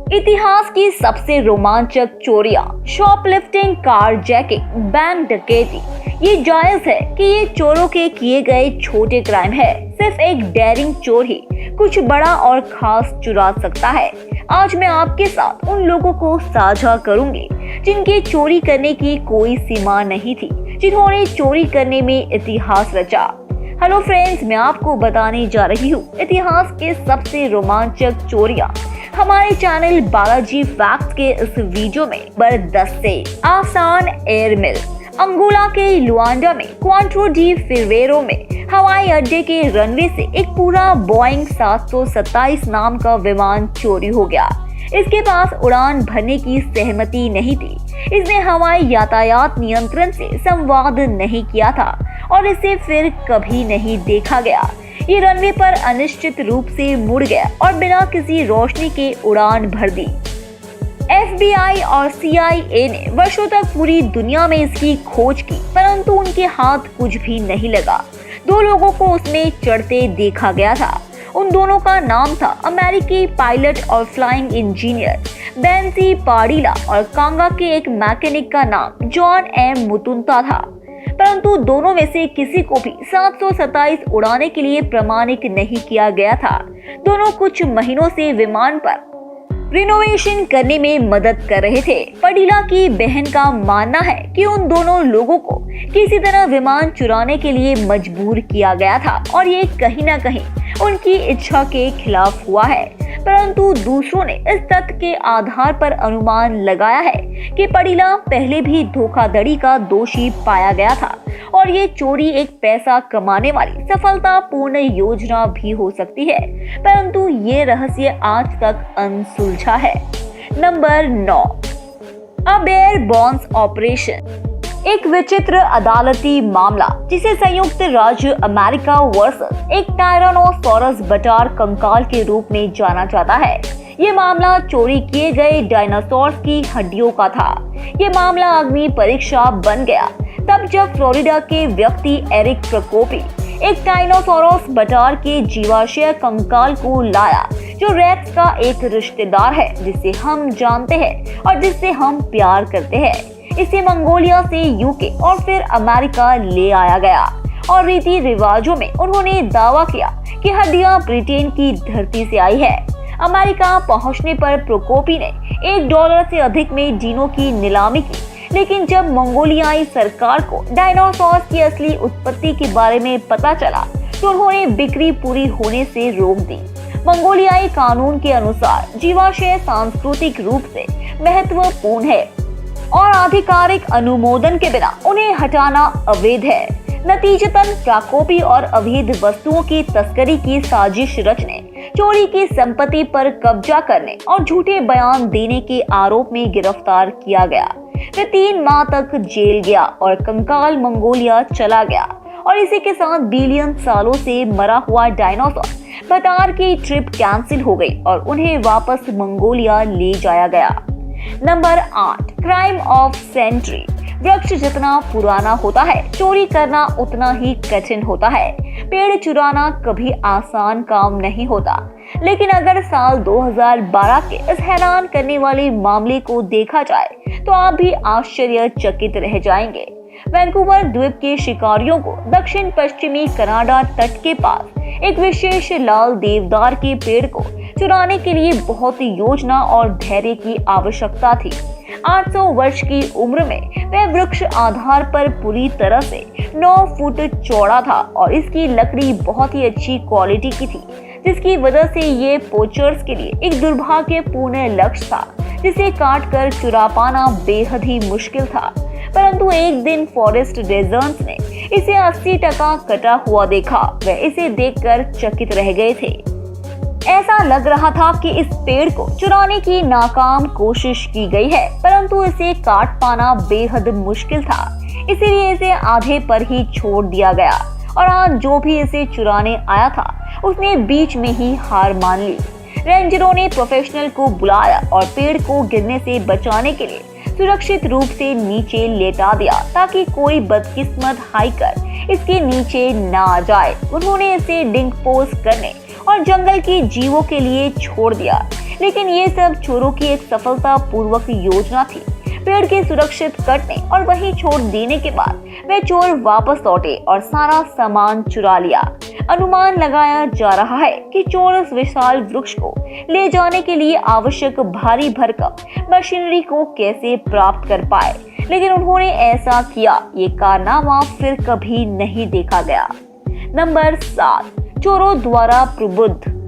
इतिहास की सबसे रोमांचक चोरियां, शॉपलिफ्टिंग, कार जैकिंग, बैंक डकैती। ये जायज है कि ये चोरों के किए गए छोटे क्राइम है। सिर्फ एक डेयरिंग चोर ही कुछ बड़ा और खास चुरा सकता है। आज मैं आपके साथ उन लोगों को साझा करूंगी जिनकी चोरी करने की कोई सीमा नहीं थी, जिन्होंने चोरी करने में इतिहास रचा। हेलो फ्रेंड्स, मैं आपको बताने जा रही हूँ इतिहास के सबसे रोमांचक चोरियां। हमारे चैनल बालाजी फैक्ट्स के इस वीडियो में नंबर 10 से आसान एयर मिल। अंगोला के लुआंडा में क्वांट्रो डी फिवेरो में हवाई अड्डे के रनवे से एक पूरा बोइंग 727 नाम का विमान चोरी हो गया। इसके पास उड़ान भरने की सहमति नहीं थी। इसने हवाई यातायात नियंत्रण से संवाद नहीं किया था और इसे फिर कभी नहीं देखा गया। ये रनवे पर अनिश्चित रूप से मुड़ गया और बिना किसी रोशनी के उड़ान भर दी। FBI और CIA ने वर्षों तक पूरी दुनिया में इसकी खोज की, परंतु उनके हाथ कुछ भी नहीं लगा। 2 लोगों को उसमें चढ़ते देखा गया था। उन दोनों का नाम था अमेरिकी पायलट और फ्लाइंग इंजीनियर बेंसी पाडिला और कांगा के एक मैकेनिक का नाम जॉन एम मुतुंता था। परंतु दोनों में से किसी को भी 727 उड़ाने के लिए प्रमाणित नहीं किया गया था। दोनों कुछ महीनों से विमान पर रिनोवेशन करने में मदद कर रहे थे। पडीला की बहन का मानना है कि उन दोनों लोगों को किसी तरह विमान चुराने के लिए मजबूर किया गया था और ये कहीं न कहीं उनकी इच्छा के खिलाफ हुआ है। परंतु दूसरों ने इस तथ्य के आधार पर अनुमान लगाया है कि पडीला पहले भी धोखाधड़ी का दोषी पाया गया था और ये चोरी एक पैसा कमाने वाली सफलतापूर्ण योजना भी हो सकती है, परंतु ये रहस्य आज तक अनसुलझा है। नंबर 9, अबेयर बॉन्स ऑपरेशन। एक विचित्र अदालती मामला जिसे संयुक्त राज्य अमेरिका वर्सेस एक टायरानोसोरस बटार कंकाल के रूप में जाना जाता है। ये मामला चोरी किए गए डायनासोर की हड्डियों का था। ये मामला अग्नि परीक्षा बन गया तब जब फ्लोरिडा के व्यक्ति एरिक प्रकोपी एक टायरानोसोरस बटार के जीवाशय कंकाल को लाया, जो रेक्स का एक रिश्तेदार है जिसे हम जानते हैं और जिससे हम प्यार करते हैं। इसे मंगोलिया से यूके और फिर अमेरिका ले आया गया और रीति रिवाजों में उन्होंने दावा किया कि हड्डियां ब्रिटेन की धरती से आई है। अमेरिका पहुंचने पर प्रोकोपी ने $1 से अधिक में डीनों की नीलामी की, लेकिन जब मंगोलियाई सरकार को डायनासोर की असली उत्पत्ति के बारे में पता चला तो उन्होंने बिक्री पूरी होने से रोक दी। मंगोलियाई कानून के अनुसार जीवाशय सांस्कृतिक रूप से महत्वपूर्ण है और आधिकारिक अनुमोदन के बिना उन्हें हटाना अवैध है। नतीजतन प्राकोपी और अवैध वस्तुओं की तस्करी की साजिश रचने, चोरी की संपत्ति पर कब्जा करने और झूठे बयान देने के आरोप में गिरफ्तार किया गया। वह 3 माह तक जेल गया और कंकाल मंगोलिया चला गया और इसी के साथ बिलियन सालों से मरा हुआ डायनासोर बटार की ट्रिप कैंसिल हो गई और उन्हें वापस मंगोलिया ले जाया गया। Number 8, crime of century. वृक्ष जितना पुराना होता है, चोरी करना उतना ही कठिन होता है। पेड़ चुराना कभी आसान काम नहीं होता, लेकिन अगर साल 2012 के इस हैरान करने वाले मामले को देखा जाए तो आप भी आश्चर्यचकित रह जाएंगे। वैंकूवर द्वीप के शिकारियों को दक्षिण पश्चिमी कनाडा तट के पास एक विशेष लाल देवदार के पेड़ को चुराने के लिए बहुत योजना और धैर्य की आवश्यकता थी। 800 वर्ष की उम्र में वह वृक्ष आधार पर पूरी तरह से 9 फुट चौड़ा था और इसकी लकड़ी बहुत ही अच्छी क्वालिटी की थी, जिसकी वजह से ये पोचर्स के लिए एक दुर्भाग्यपूर्ण लक्ष्य था जिसे काट कर चुरा पाना बेहद ही मुश्किल था। परंतु एक दिन फॉरेस्ट रेंजर्स ने इसे 80% कटा हुआ देखा। वह इसे देखकर चकित रह गए थे। ऐसा लग रहा था कि इस पेड़ को चुराने की नाकाम कोशिश की गई है, परंतु इसे काट पाना बेहद मुश्किल था, इसीलिए इसे आधे पर ही छोड़ दिया गया और आज जो भी इसे चुराने आया था उसने बीच में ही हार मान ली। रेंजरों ने प्रोफेशनल को बुलाया और पेड़ को गिरने से बचाने के लिए सुरक्षित रूप से नीचे लेटा दिया ताकि कोई बदकिस्मत हाइकर इसके नीचे ना आ जाए। उन्होंने इसे डिकम्पोज करने और जंगल के जीवों के लिए छोड़ दिया। लेकिन ये सब चोरों की एक सफलतापूर्वक योजना थी। पेड़ के सुरक्षित कटने और वहीं छोड़ देने के बाद वे चोर वापस लौटे और सारा सामान चुरा लिया। अनुमान लगाया जा रहा है कि चोर उस विशाल वृक्ष को ले जाने के लिए आवश्यक भारी भरकम मशीनरी को कैसे प्राप्त कर पाए, लेकिन उन्होंने ऐसा किया, ये कारनामा फिर कभी नहीं देखा गया। नंबर 7, चोरों द्वारा प्रबुद्ध।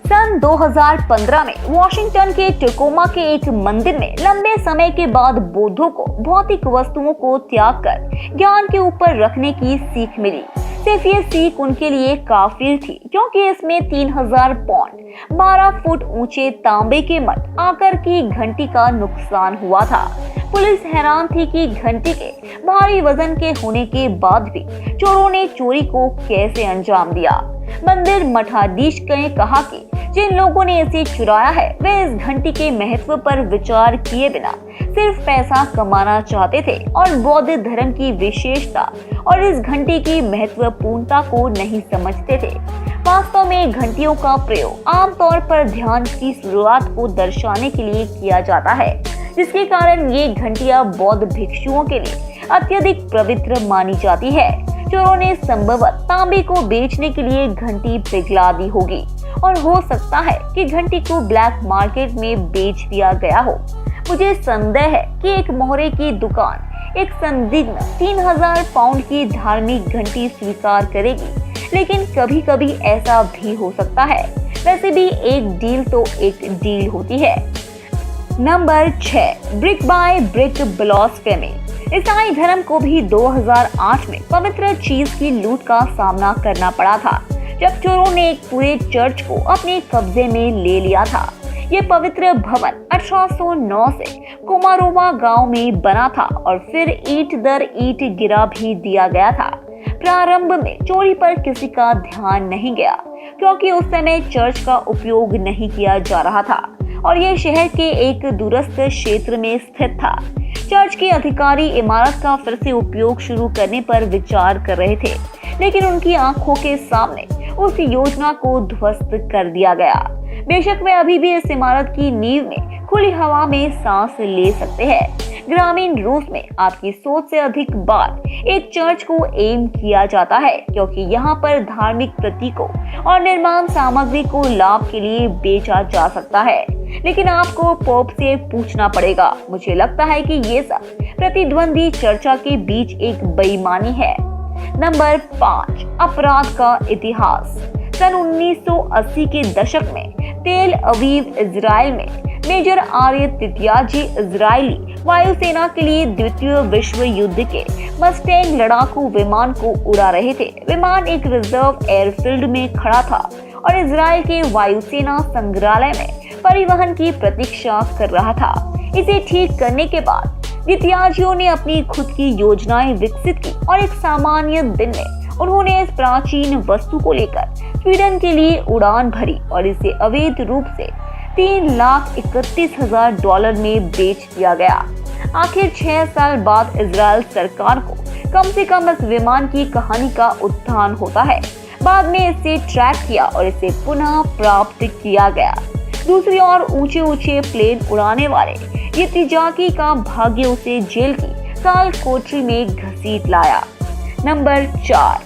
सन 2015 में वॉशिंगटन के टेकोमा के एक मंदिर में लंबे समय के बाद बौद्धों को भौतिक वस्तुओं को त्याग कर ज्ञान के ऊपर रखने की सीख मिली। सिर्फ ये सीख उनके लिए काफी थी, क्योंकि इसमें 3000 पौंड 12 फुट ऊंचे तांबे के मट आकर की घंटी का नुकसान हुआ था। पुलिस हैरान थी कि घंटी के भारी वजन के होने के बाद भी चोरों ने चोरी को कैसे अंजाम दिया। मंदिर मठाधीश ने कहा कि जिन लोगों ने इसे चुराया है वे इस घंटी के महत्व पर विचार किए बिना सिर्फ पैसा कमाना चाहते थे और बौद्ध धर्म की विशेषता और इस घंटी की महत्वपूर्णता को नहीं समझते थे। वास्तव में घंटियों का प्रयोग आमतौर पर ध्यान की शुरुआत को दर्शाने के लिए किया जाता है, जिसके कारण ये घंटियां बौद्ध भिक्षुओं के लिए अत्यधिक पवित्र मानी जाती है। चोरों ने संभवतः तांबे को बेचने के लिए घंटी पिघला दी होगी और हो सकता है कि घंटी को ब्लैक मार्केट में बेच दिया गया हो। मुझे संदेह है कि एक मोहरे की दुकान एक संदिग्ध 3000 पाउंड की धार्मिक घंटी स्वीकार करेगी, लेकिन कभी कभी ऐसा भी हो सकता है। वैसे भी एक डील तो एक डील होती है। Number 6, brick by brick blasphemy. ईसाई धर्म को भी 2008 में पवित्र चीज की लूट का सामना करना पड़ा था, जब चोरों ने एक पूरे चर्च को अपने कब्जे में ले लिया था। ये पवित्र भवन 1809 से कोमारोवा गांव में बना था और फिर ईंट दर ईंट गिरा भी दिया गया था। प्रारंभ में चोरी पर किसी का ध्यान नहीं गया, क्योंकि उस समय चर्च का उपयोग नहीं किया जा रहा था और यह शहर के एक दूरस्थ क्षेत्र में स्थित था। चर्च के अधिकारी इमारत का फिर से उपयोग शुरू करने पर विचार कर रहे थे, लेकिन उनकी आंखों के सामने उस योजना को ध्वस्त कर दिया गया। बेशक वे अभी भी इस इमारत की नींव में खुली हवा में सांस ले सकते हैं। ग्रामीण रूस में आपकी सोच से अधिक बार एक चर्च को एम किया जाता है, क्योंकि यहाँ पर धार्मिक प्रतीकों और निर्माण सामग्री को लाभ के लिए बेचा जा सकता है। लेकिन आपको पोप से पूछना पड़ेगा। मुझे लगता है कि ये सब प्रतिद्वंदी चर्चा के बीच एक बेईमानी है। नंबर 5, अपराध का इतिहास। सन 1980 के दशक में तेल अवीव इजराइल में मेजर आर्य तित्याजी इजरायली वायुसेना के लिए द्वितीय विश्व युद्ध के मस्टैंग लड़ाकू विमान को उड़ा रहे थे। विमान एक रिजर्व एयरफील्ड में खड़ा था और इजराइल के वायुसेना संग्रहालय में परिवहन की प्रतीक्षा कर रहा था। इसे ठीक करने के बाद तित्याजियों ने अपनी खुद की योजनाएं विकसित की और एक सामान्य दिन में उन्होंने इस प्राचीन वस्तु को लेकर स्वीडन के लिए उड़ान भरी और इसे अवैध रूप से $3,31,000 में बेच दिया गया। आखिर 6 साल बाद इजराइल सरकार को कम से कम इस विमान की कहानी का उत्थान होता है। बाद में इसे ट्रैक किया और इसे पुनः प्राप्त किया गया। दूसरी ओर ऊंचे ऊंचे प्लेन उड़ाने वाले ये तिजाकी का भाग्य उसे जेल की काल कोठरी में घसीट लाया। नंबर 4,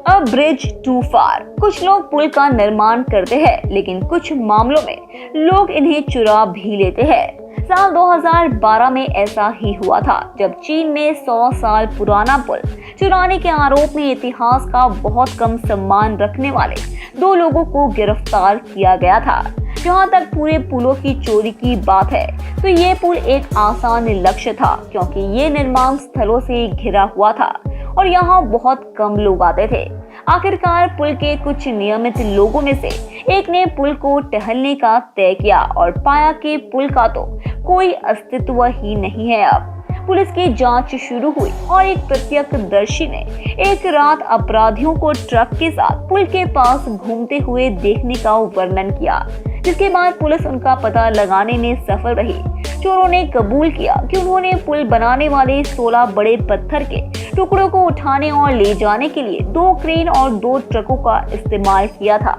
अ ब्रिज टू फार। कुछ लोग पुल का निर्माण करते हैं, लेकिन कुछ मामलों में लोग इन्हें चुरा भी लेते हैं। साल 2012 में ऐसा ही हुआ था, जब चीन में 100 साल पुराना पुल चुराने के आरोप में इतिहास का बहुत कम सम्मान रखने वाले 2 लोगों को गिरफ्तार किया गया था। जहां तक पूरे पुलों की चोरी की बात है, तो ये पुल एक आसान लक्ष्य था, क्योंकि ये निर्माण स्थलों से घिरा हुआ था और यहाँ बहुत कम लोग आते थे। आखिरकार पुल के कुछ नियमित लोगों में से एक ने पुल को टहलने का तय किया और पाया कि पुल का तो कोई अस्तित्व ही नहीं है। अब पुलिस की जांच शुरू हुई और एक प्रत्यक्षदर्शी ने एक रात अपराधियों को ट्रक के साथ पुल के पास घूमते हुए देखने का वर्णन किया, जिसके बाद पुलिस उनका पता लगाने में सफल रही। चोरों ने कबूल किया कि उन्होंने पुल बनाने वाले 16 बड़े पत्थर के टुकड़ों को उठाने और ले जाने के लिए 2 क्रेन और 2 ट्रकों का इस्तेमाल किया था।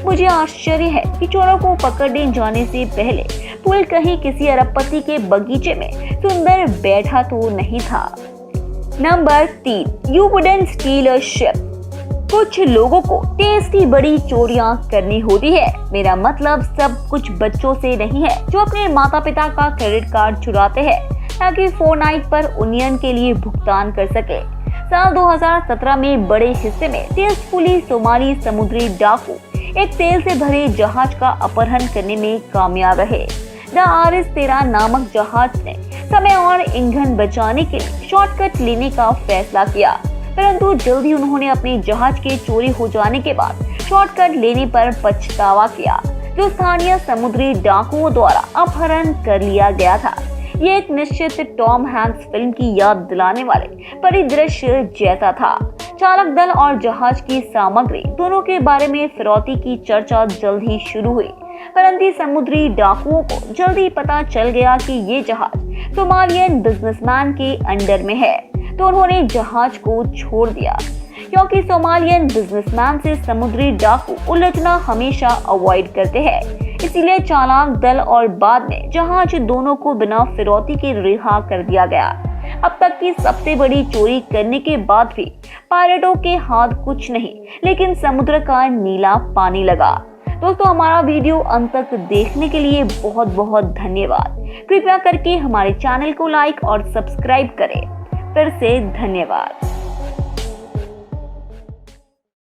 मुझे आश्चर्य है कि चोरों को पकड़ने जाने से पहले पुल कहीं किसी अरबपति के बगीचे में सुंदर बैठा तो नहीं था। Number 3, you wouldn't steel a ship. कुछ लोगों को टेस्टी बड़ी चोरियां करनी होती है। मेरा मतलब सब कुछ बच्चों से नहीं है जो अपने माता पिता का क्रेडिट कार्ड चुराते हैं ताकि फोर्टनाइट पर ओनियन के लिए भुगतान कर सके। साल 2017 में बड़े हिस्से में तेजपुली सोमाली समुद्री डाकू एक तेल से भरे जहाज का अपहरण करने में कामयाब रहे। द RS-13 नामक जहाज ने समय और ईंधन बचाने के लिए शॉर्टकट लेने का फैसला किया, परंतु जल्द ही उन्होंने अपने जहाज के चोरी हो जाने के बाद शॉर्टकट लेने पर पछतावा किया, जो स्थानीय समुद्री डाकुओं द्वारा अपहरण कर लिया गया था। ये एक निश्चित टॉम हैंक्स फिल्म की याद दिलाने वाले परिदृश्य जैसा था। चालक दल और जहाज की सामग्री दोनों के बारे में फिरौती की चर्चा जल्द ही शुरू हुई, परंतु समुद्री डाकुओं को जल्दी पता चल गया कि ये जहाज सोमालियन बिजनेसमैन के अंडर में है, तो उन्होंने जहाज को छोड़ दिया। क्योंकि सोमालियन बिजनेसमैन से समुद्री डाकू उलझना हमेशा अवॉइड करते हैं, इसीलिए चालाक दल और बाद में जहाज दोनों को बिना फिरौती के रिहा कर दिया गया। अब तक की सबसे बड़ी चोरी करने के बाद भी पायलटों के हाथ कुछ नहीं, लेकिन समुद्र का नीला पानी लगा। दोस्तों, हमारा वीडियो अंत तक देखने के लिए बहुत बहुत धन्यवाद। कृपया करके हमारे चैनल को लाइक और सब्सक्राइब करें। फिर से धन्यवाद।